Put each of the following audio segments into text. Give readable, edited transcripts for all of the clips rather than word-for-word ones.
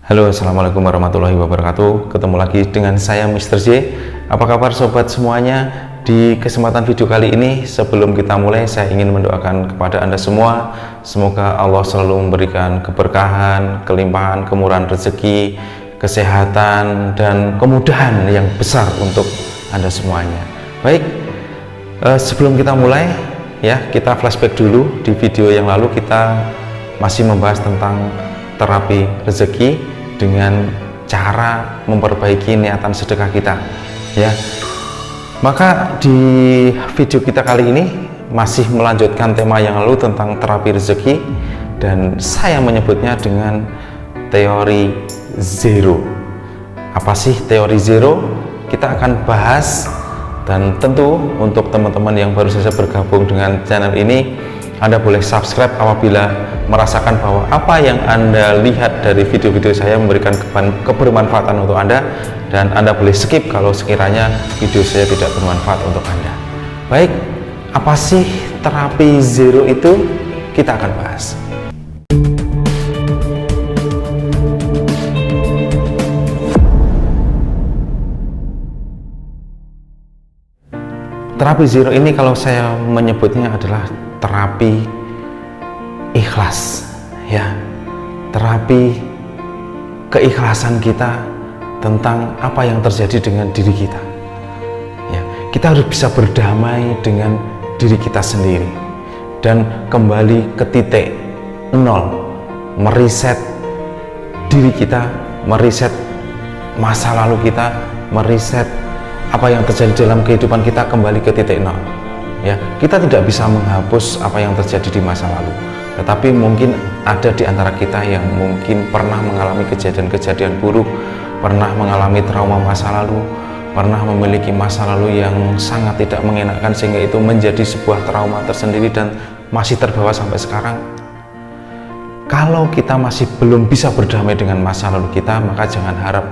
Halo, assalamualaikum warahmatullahi wabarakatuh. Ketemu lagi dengan saya Mr. J. Apa kabar sobat semuanya? Di kesempatan video kali ini, sebelum kita mulai, saya ingin mendoakan kepada Anda semua, semoga Allah selalu memberikan keberkahan, kelimpahan, kemurahan rezeki, kesehatan, dan kemudahan yang besar untuk Anda semuanya. Baik, sebelum kita mulai, ya kita flashback dulu. Di video yang lalu kita masih membahas tentang terapi rezeki dengan cara memperbaiki niatan sedekah kita, ya. Maka di video kita kali ini masih melanjutkan tema yang lalu tentang terapi rezeki, dan saya menyebutnya dengan teori zero. Apa sih teori zero? Kita akan bahas, dan tentu untuk teman-teman yang baru saja bergabung dengan channel ini, Anda boleh subscribe apabila merasakan bahwa apa yang Anda lihat dari video-video saya memberikan kebermanfaatan untuk Anda, dan Anda boleh skip kalau sekiranya video saya tidak bermanfaat untuk Anda. Baik, apa sih terapi zero itu? Kita akan bahas. Terapi zero ini kalau saya menyebutnya adalah terapi ikhlas, ya, terapi keikhlasan kita tentang apa yang terjadi dengan diri kita, ya. Kita harus bisa berdamai dengan diri kita sendiri dan kembali ke titik nol, meriset diri kita, meriset masa lalu kita, meriset apa yang terjadi dalam kehidupan kita, kembali ke titik nol. Ya, kita tidak bisa menghapus apa yang terjadi di masa lalu, tetapi mungkin ada di antara kita yang mungkin pernah mengalami kejadian-kejadian buruk, pernah mengalami trauma masa lalu, pernah memiliki masa lalu yang sangat tidak mengenakan, sehingga itu menjadi sebuah trauma tersendiri dan masih terbawa sampai sekarang. Kalau kita masih belum bisa berdamai dengan masa lalu kita, maka jangan harap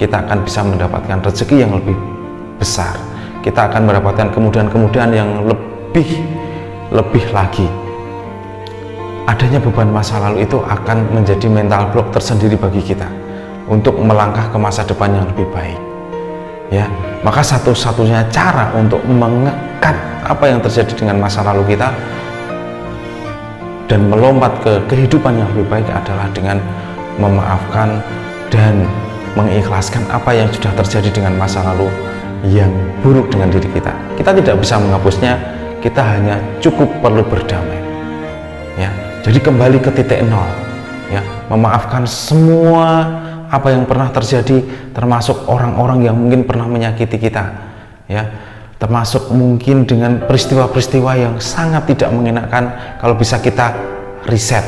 kita akan bisa mendapatkan rezeki yang lebih besar. Kita akan mendapatkan kemudahan-kemudahan yang lebih lagi. Adanya beban masa lalu itu akan menjadi mental block tersendiri bagi kita untuk melangkah ke masa depan yang lebih baik, ya. Maka satu-satunya cara untuk mengekat apa yang terjadi dengan masa lalu kita dan melompat ke kehidupan yang lebih baik adalah dengan memaafkan dan mengikhlaskan apa yang sudah terjadi dengan masa lalu yang buruk dengan diri kita. Kita tidak bisa menghapusnya, kita hanya cukup perlu berdamai, ya. Jadi kembali ke titik nol, ya, memaafkan semua apa yang pernah terjadi, termasuk orang-orang yang mungkin pernah menyakiti kita, ya, termasuk mungkin dengan peristiwa-peristiwa yang sangat tidak mengenakan. Kalau bisa kita reset,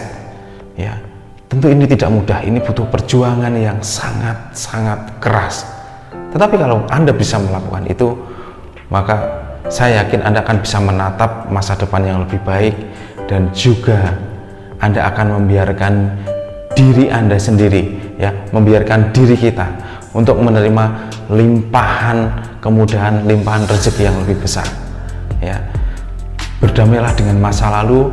ya. Tentu ini tidak mudah, ini butuh perjuangan yang sangat keras. Tetapi kalau Anda bisa melakukan itu, maka saya yakin Anda akan bisa menatap masa depan yang lebih baik, dan juga Anda akan membiarkan diri Anda sendiri, ya, membiarkan diri kita untuk menerima limpahan kemudahan, limpahan rezeki yang lebih besar, ya. Berdamailah dengan masa lalu,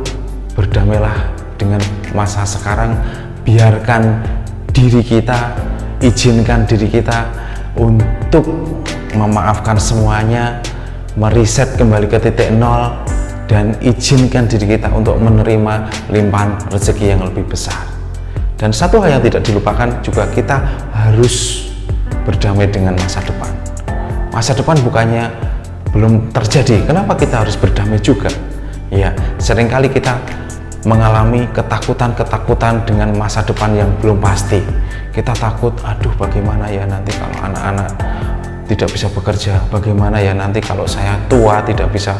berdamailah dengan masa sekarang. Biarkan diri kita, izinkan diri kita untuk memaafkan semuanya, meriset kembali ke titik nol, dan izinkan diri kita untuk menerima limpahan rezeki yang lebih besar. Dan satu hal yang tidak dilupakan juga, kita harus berdamai dengan masa depan. Masa depan bukannya belum terjadi, kenapa kita harus berdamai juga? Ya, seringkali kita mengalami ketakutan dengan masa depan yang belum pasti. Kita takut, aduh bagaimana ya nanti kalau anak-anak tidak bisa bekerja, bagaimana ya nanti kalau saya tua tidak bisa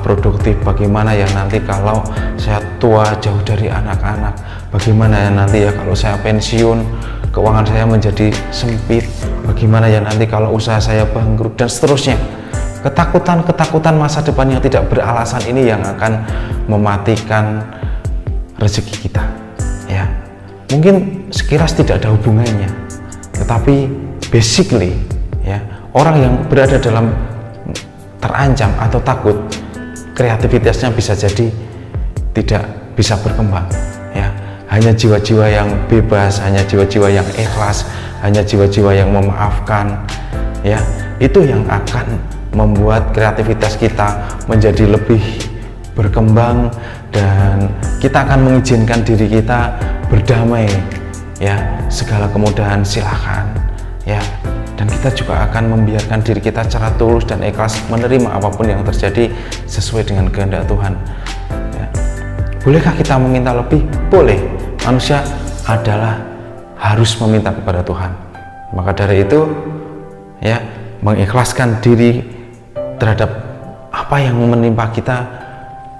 produktif, bagaimana ya nanti kalau saya tua jauh dari anak-anak, bagaimana ya nanti ya kalau saya pensiun, keuangan saya menjadi sempit, bagaimana ya nanti kalau usaha saya bangkrut, dan seterusnya. Ketakutan masa depan yang tidak beralasan ini yang akan mematikan rezeki kita, ya. Mungkin sekilas tidak ada hubungannya, tetapi basically, ya, orang yang berada dalam terancam atau takut, kreativitasnya bisa jadi tidak bisa berkembang, ya. hanya jiwa-jiwa yang bebas, hanya jiwa-jiwa yang ikhlas, hanya jiwa-jiwa yang memaafkan, ya, itu yang akan membuat kreativitas kita menjadi lebih berkembang, dan kita akan mengizinkan diri kita berdamai, ya, segala kemudahan silahkan, ya, dan kita juga akan membiarkan diri kita secara tulus dan ikhlas menerima apapun yang terjadi sesuai dengan kehendak Tuhan, ya. Bolehkah kita meminta lebih? Boleh. Manusia adalah harus meminta kepada Tuhan. Maka dari itu, ya, mengikhlaskan diri terhadap apa yang menimpa kita,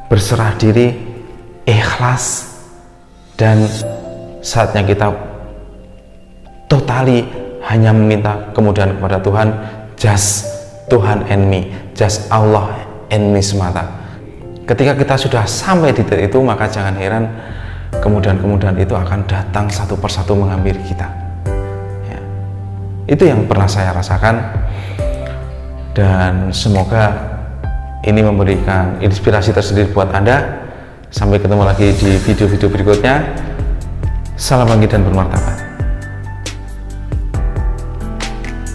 berserah diri, ikhlas, dan saatnya kita totali hanya meminta kemudahan kepada Tuhan, just Tuhan and me, just Allah and me semata. Ketika kita sudah sampai di titik itu, maka jangan heran kemudahan-kemudahan itu akan datang satu persatu menghampiri kita, ya. Itu yang pernah saya rasakan, dan semoga ini memberikan inspirasi tersendiri buat Anda. Sampai ketemu lagi di video-video berikutnya. Salam bangkit dan bermartabat.